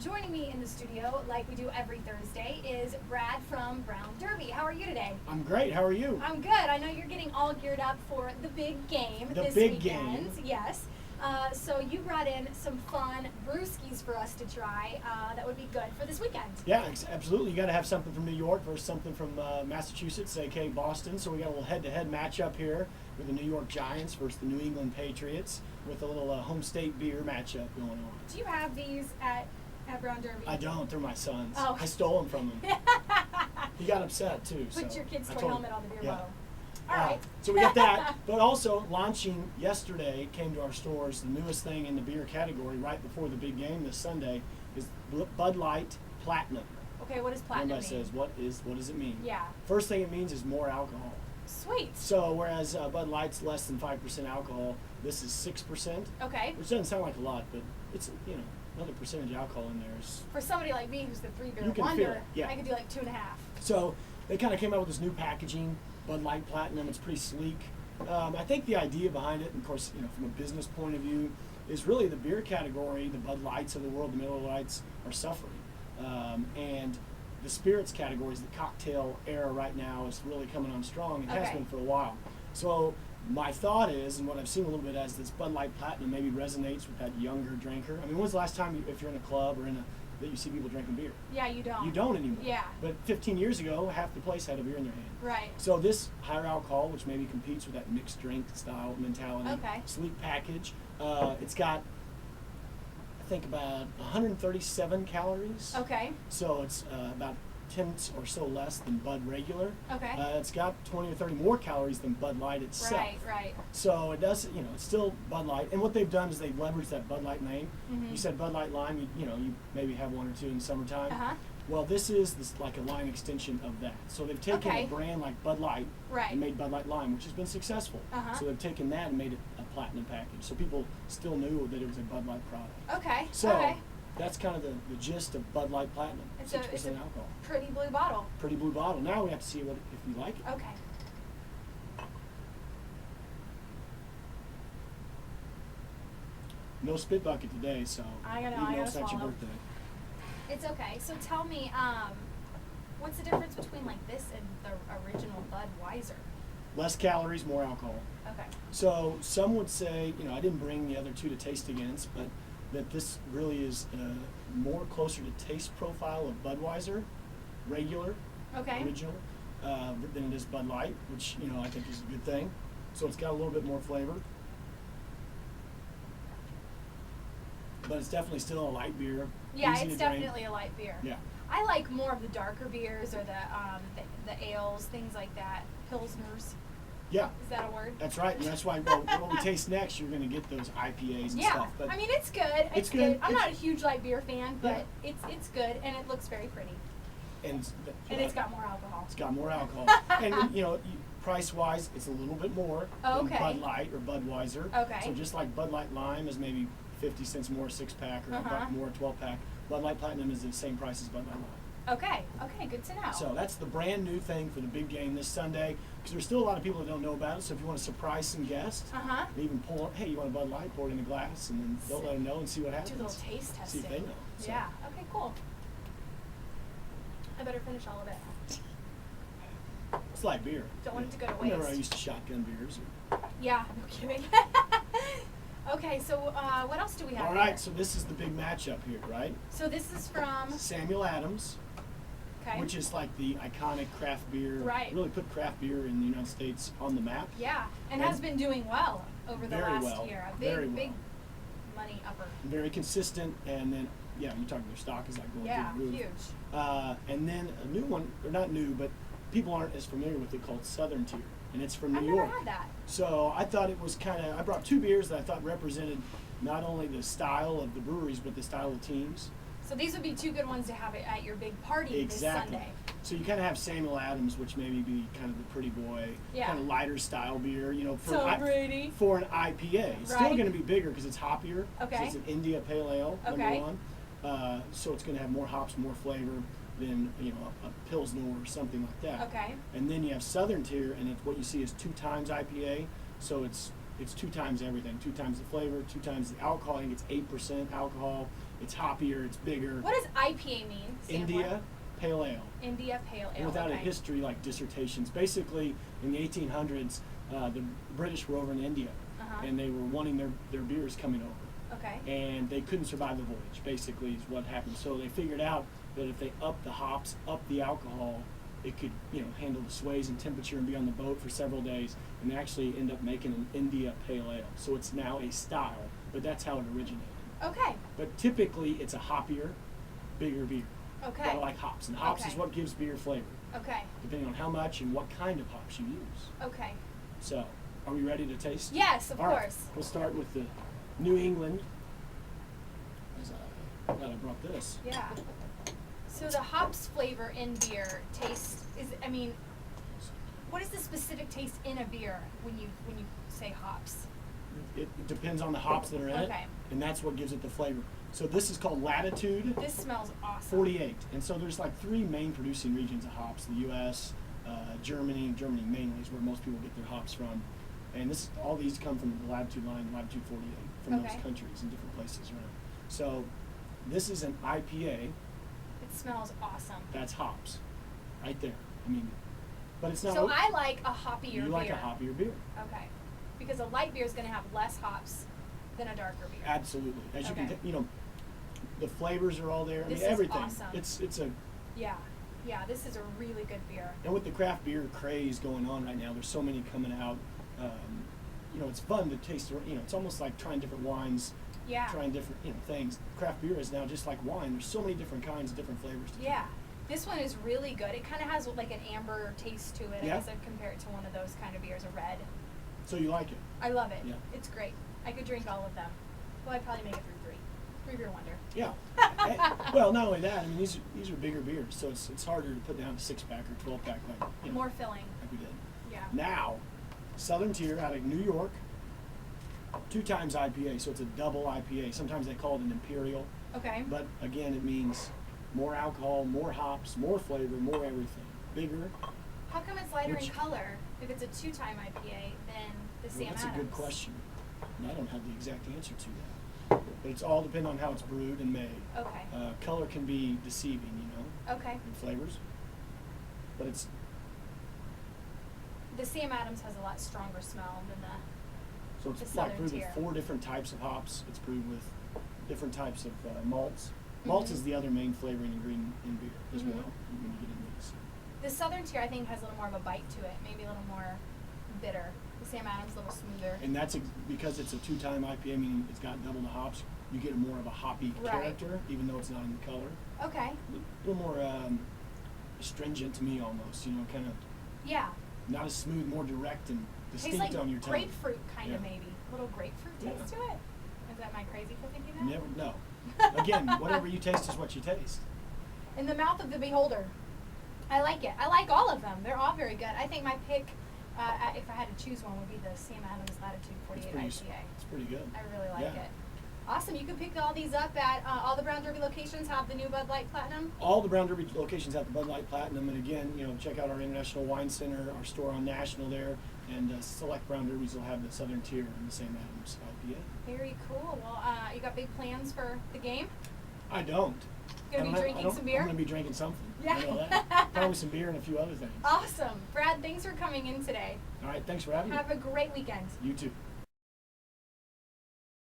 Joining me in the studio, like we do every Thursday, is Brad from Brown Derby. How are you today? I'm great. How are you? I'm good. I know you're getting all geared up for the big game The this big weekend. game. Yes. So you brought in some fun brewskis for us to try that would be good for this weekend. Yeah, absolutely. You got to have something from New York versus something from Massachusetts, aka Boston. So we got a little head-to-head matchup here with the New York Giants versus the New England Patriots with a little home state beer matchup going on. Do you have these at Brown Derby? I don't. They're my son's. Oh. I stole them from him. He got upset too. Put so your kid's I toy told helmet him. on the beer Yeah. bottle. All right. So we got that, but also launching yesterday came to our stores. The newest thing in the beer category right before the big game this Sunday is Bud Light Platinum. Okay, what does platinum Everybody mean? says, what does it mean? Yeah. First thing it means is more alcohol. Sweet. So whereas Bud Light's less than 5% alcohol, this is 6%, Okay. which doesn't sound like a lot, but it's another percentage of alcohol in there. For somebody like me who's the three beer You can wonder, feel it, yeah. I could do like 2.5. So they kind of came out with this new packaging, Bud Light Platinum. It's pretty sleek. I think the idea behind it, and of course, from a business point of view, is really the beer category, the Bud Lights of the world, the Miller Lights, are suffering. And the spirits categories, the cocktail era right now is really coming on strong. It has Okay. been for a while. So my thought is, and what I've seen a little bit as this Bud Light Platinum maybe resonates with that younger drinker. I mean, when's the last time, if you're in a club or that you see people drinking beer? Yeah, you don't. You don't anymore. Yeah. But 15 years ago, half the place had a beer in their hand. Right. So this higher alcohol, which maybe competes with that mixed drink style mentality, Okay. sleek package. It's got, I think, about 137 calories. Okay. So it's about 10 or so less than Bud regular. Okay. It's got 20 or 30 more calories than Bud Light itself. Right. So it does, it's still Bud Light. And what they've done is they've leveraged that Bud Light name. Mhm. You said Bud Light Lime, you maybe have one or two in the summertime. Uh-huh. Well, this is like a line extension of that. So they've taken Okay. a brand like Bud Light Right. and made Bud Light Lime, which has been successful. Uh-huh. So they've taken that and made it a platinum package. So people still knew that it was a Bud Light product. Okay. So Okay. that's kind of the gist of Bud Light Platinum. It's 6% a alcohol. pretty blue bottle. Pretty blue bottle. Now we have to see if you like it. Okay. No spit bucket today, so I gotta even though it's not your swallow. birthday. It's okay. So tell me, what's the difference between like this and the original Budweiser? Less calories, more alcohol. Okay. So some would say, I didn't bring the other two to taste against, but that this really is more closer to taste profile of Budweiser, regular, Okay. original, than it is Bud Light, which I think is a good thing. So it's got a little bit more flavor, but it's definitely still a light beer. Yeah, easy it's to drink. definitely a light beer. Yeah. I like more of the darker beers or the ales, things like that. Pilsners. Yeah. Is that a word? That's right, and that's why what we taste next, you're going to get those IPAs and Yeah, stuff. But I mean it's good. It's good. I'm not a It's- huge light beer fan, but Yeah. it's good and it looks very pretty. and And it's got more alcohol. It's got more alcohol, and price wise, it's a little bit more than Okay. Bud Light or Budweiser. Okay. So just like Bud Light Lime is maybe 50 cents more a 6-pack or a Uh-huh. buck more a 12-pack. Bud Light Platinum is the same price as Bud Light Lime. Okay, good to know. So that's the brand new thing for the big game this Sunday, because there's still a lot of people that don't know about it. So if you want to surprise some guests, Uh-huh. even hey, you want a Bud Light, pour it in a glass, and then don't let them know and see what happens. Do a little taste See testing. if they know. So. Yeah. Okay, cool. I better finish all of it. It's like beer. Don't want it to go to Remember, I waste. used to shotgun beers. Yeah, no kidding. Okay, so what else do we have All right, here? so this is the big matchup here, right? So this is from Samuel Adams, okay. which is like the iconic craft beer. Right. Really put craft beer in the United States on the map. Yeah, and And has been doing well over the very last well, year. A very big well. money upper. Very consistent, and then you're talking their stock is like going Yeah, through the roof. huge. And then a new one, or not new, but people aren't as familiar with it, called Southern Tier, and it's from I've New never York. had that. So I thought it was I brought two beers that I thought represented not only the style of the breweries, but the style of teams. So these would be two good ones to have it at your big party Exactly. this Sunday. So you kind of have Samuel Adams, which maybe be kind of the pretty boy, Yeah. kind of lighter style beer, for Tom Brady. for an IPA. It's still Right. going to be bigger because it's hoppier. 'Cause Okay. it's an India Pale Ale, Okay. number one. So it's going to have more hops, more flavor than a Pilsner or something like that. Okay. And then you have Southern Tier, and it's what you see is 2 times IPA. So it's it's 2 times everything. 2 times the flavor, 2 times the alcohol. I think it's 8% alcohol. It's hoppier. It's bigger. What does IPA mean? India Pale Ale. India Pale Ale. And without a okay. history like dissertations, basically in the 1800s, the British were over in India, Uh-huh. and they were wanting their beers coming over, Okay. and they couldn't survive the voyage. Basically, is what happened. So they figured out that if they up the hops, up the alcohol, it could handle the sways and temperature and be on the boat for several days, and they actually end up making an India Pale Ale. So it's now a style, but that's how it originated. Okay. But typically, it's a hoppier, bigger beer. Okay. Gotta like hops, and hops is Okay. what gives beer flavor, Okay. depending on how much and what kind of hops you use. Okay. So, are we ready to taste? Yes, of All right, course. we'll start with the New England. Glad I brought this. Yeah. So the hops flavor in beer what is the specific taste in a beer when you say hops? It depends on the hops that are in it, Okay. and that's what gives it the flavor. So this is called Latitude This smells awesome. 48, and so there's like 3 main producing regions of hops: the U.S., Germany. Germany mainly is where most people get their hops from, and all these come from the Latitude line, Latitude 48, from Okay. those countries and different places around. So this is an IPA. It smells awesome. That's hops, right there. I mean, but it's not. So I like a hoppier you beer. like a hoppier beer. Okay. Because a light beer is going to have less hops than a darker beer. Absolutely. As Okay. you can, the flavors are all there. I This mean, is everything. awesome. It's a. Yeah. Yeah, this is a really good beer. And with the craft beer craze going on right now, there's so many coming out. It's fun to taste. It's almost like trying different wines, Yeah. trying different things. Craft beer is now just like wine. There's so many different kinds, different flavors. To Yeah. This one is really good. It kind of has like an amber taste to it. I Yeah. guess I'd compare it to one of those kind of beers, a red. So you like it? I love it. Yeah. It's great. I could drink all of them. Well, I'd probably make it through 3. 3 beer wonder. Yeah. Well, not only that. I mean, these are bigger beers, so it's harder to put down a 6-pack or 12-pack like More filling. like we did. Yeah. Now, Southern Tier out of New York, 2 times IPA, so it's a double IPA. Sometimes they call it an imperial, Okay. but again, it means more alcohol, more hops, more flavor, more everything. Bigger. How come it's lighter in Which- color if it's a 2-time IPA than the Sam Well, that's Adams? a good question. And I don't have the exact answer to that. But it's all dependent on how it's brewed and made. Okay. Color can be deceiving, Okay. and flavors. But it's The Sam Adams has a lot stronger smell than the. so The it's like Southern brewed Tier. with 4 different types of hops. It's brewed with different types of malts. Malts Mhm. is the other main flavoring ingredient in beer as Mhm. well. When you get into this. The Southern Tier, I think, has a little more of a bite to it. Maybe a little more bitter. The Sam Adams a little smoother. And that's because it's a 2-time IPA, meaning it's got double the hops. You get more of a hoppy Right. character, even though it's not in the color. Okay. A little more astringent to me, almost. Kind of Yeah. not as smooth, more direct and Tastes distinct like on your tongue. grapefruit, kind of Yeah. maybe. A little grapefruit Yeah. taste to it. Is that my crazy for thinking that? Never, no. Again, whatever you taste is what you taste. In the mouth of the beholder. I like it. I like all of them. They're all very good. I think my pick, if I had to choose one, would be the Sam Adams Latitude 48 IPA. It's pretty good. I really like Yeah. it. Awesome. You can pick all these up at all the Brown Derby locations. Have the new Bud Light Platinum. All the Brown Derby locations have the Bud Light Platinum, and again, check out our International Wine Center, our store on National there, and select Brown Derbys will have the Southern Tier and the Sam Adams IPA. Very cool. Well, you got big plans for the game? I don't. Gonna be drinking some beer? I'm gonna be drinking something. Yeah. I know that. Probably some beer and a few other things. Awesome. Brad, thanks for coming in today. All right, thanks for having me. Have a great weekend. You too.